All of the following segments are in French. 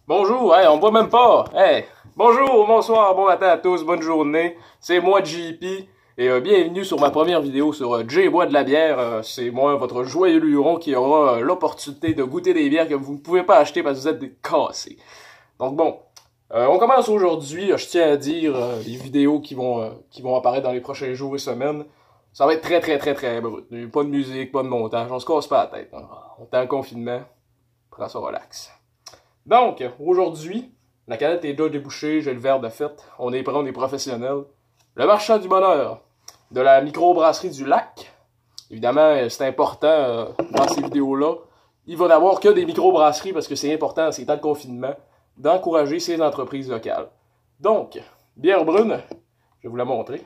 Bonjour, hey, on me voit même pas. Hey, bonjour, bonsoir, bon matin à tous, bonne journée. C'est moi JP et bienvenue sur ma première vidéo sur Jay boit de la bière. C'est moi, votre joyeux luron, qui aura l'opportunité de goûter des bières que vous ne pouvez pas acheter parce que vous êtes des cassés. Donc bon, on commence aujourd'hui. Je tiens à dire les vidéos qui vont apparaître dans les prochains jours et semaines. Ça va être très brut. Pas de musique, pas de montage, on se casse pas la tête. On est en confinement, prends ça relax. Donc, aujourd'hui, la canette est déjà débouchée, j'ai le verre de fête, on est prêt, on est professionnel. Le marchand du bonheur de la microbrasserie du lac. Évidemment, c'est important dans ces vidéos-là. Il va n'avoir que des microbrasseries parce que c'est important, c'est temps de confinement, d'encourager ces entreprises locales. Donc, bière brune, je vais vous la montrer.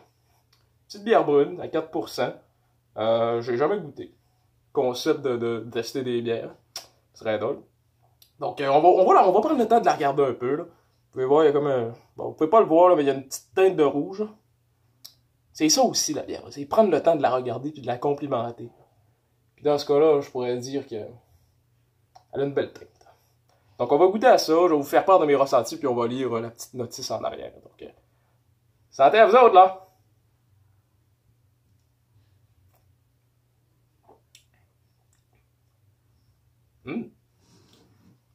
Petite bière brune à 4%. J'ai jamais goûté. Concept de tester des bières. Ce serait drôle. Donc, on va prendre le temps de la regarder un peu, là. Vous pouvez voir, il y a comme un... Bon, vous pouvez pas le voir, là, mais il y a une petite teinte de rouge. C'est ça aussi, la bière. C'est prendre le temps de la regarder puis de la complimenter. Puis dans ce cas-là, je pourrais dire que elle a une belle teinte. Donc, on va goûter à ça. Je vais vous faire part de mes ressentis, puis on va lire la petite notice en arrière. Donc, santé à vous autres, là!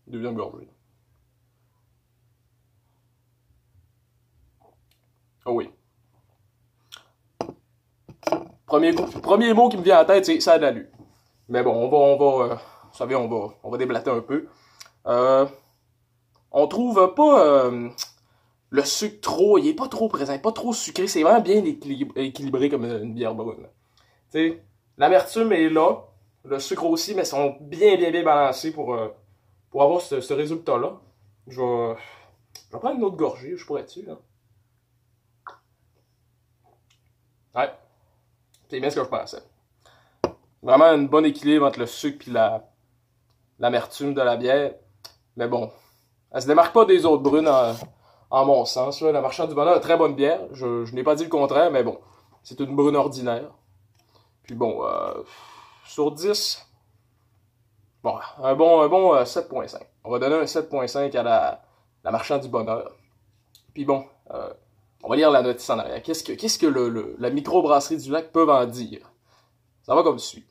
Deuxième gorgée. Oh oui. Premier mot qui me vient à la tête, c'est ça a de l'allure. Mais bon, vous savez, on va déblater un peu. On trouve pas le sucre trop, il est pas trop présent, pas trop sucré, c'est vraiment bien équilibré comme une bière brune. Tu sais, l'amertume est là, le sucre aussi, mais ils sont bien balancés pour avoir ce résultat-là. Je vais prendre une autre gorgée, je pourrais dessus, là. Ouais, c'est bien ce que je pensais. Vraiment un bon équilibre entre le sucre et l'amertume de la bière. Mais bon, elle se démarque pas des autres brunes en mon sens. Là. La Marchand du Bonheur a très bonne bière. Je n'ai pas dit le contraire, mais bon, c'est une brune ordinaire. Puis bon, sur 10, bon, un bon 7.5. On va donner un 7.5 à la Marchand du Bonheur. Puis bon, on va lire la notice en arrière. Qu'est-ce que la microbrasserie du lac peut en dire? Ça va comme suit.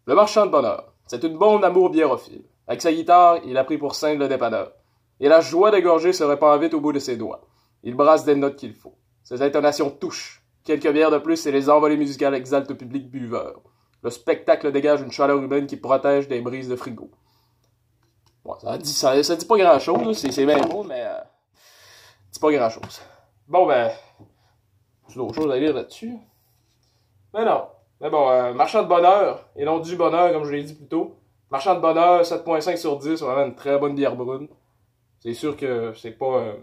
Le Marchand de Bonheur, c'est une bonne amour biérophile. Avec sa guitare, il a pris pour simple le dépanneur. Et la joie d'égorger se répand vite au bout de ses doigts. Il brasse des notes qu'il faut. Ses intonations touchent. Quelques bières de plus et les envolées musicales exaltent le public buveur. Le spectacle dégage une chaleur humaine qui protège des brises de frigo. Bon, ça dit pas grand-chose, c'est bien beau, mais c'est pas grand-chose. Bon, ben, j'ai d'autres choses à lire là-dessus. Mais non. Mais bon, Marchand de Bonheur, et non du Bonheur, comme je l'ai dit plus tôt. Marchand de Bonheur, 7.5 sur 10, c'est vraiment une très bonne bière brune. C'est sûr que c'est pas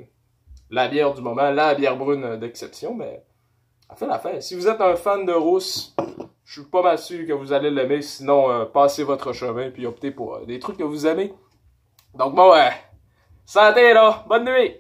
la bière du moment, la bière brune d'exception, mais elle fait l'affaire. Si vous êtes un fan de rousse, je suis pas mal sûr que vous allez l'aimer, sinon passez votre chemin puis optez pour des trucs que vous aimez. Donc bon, santé là, bonne nuit!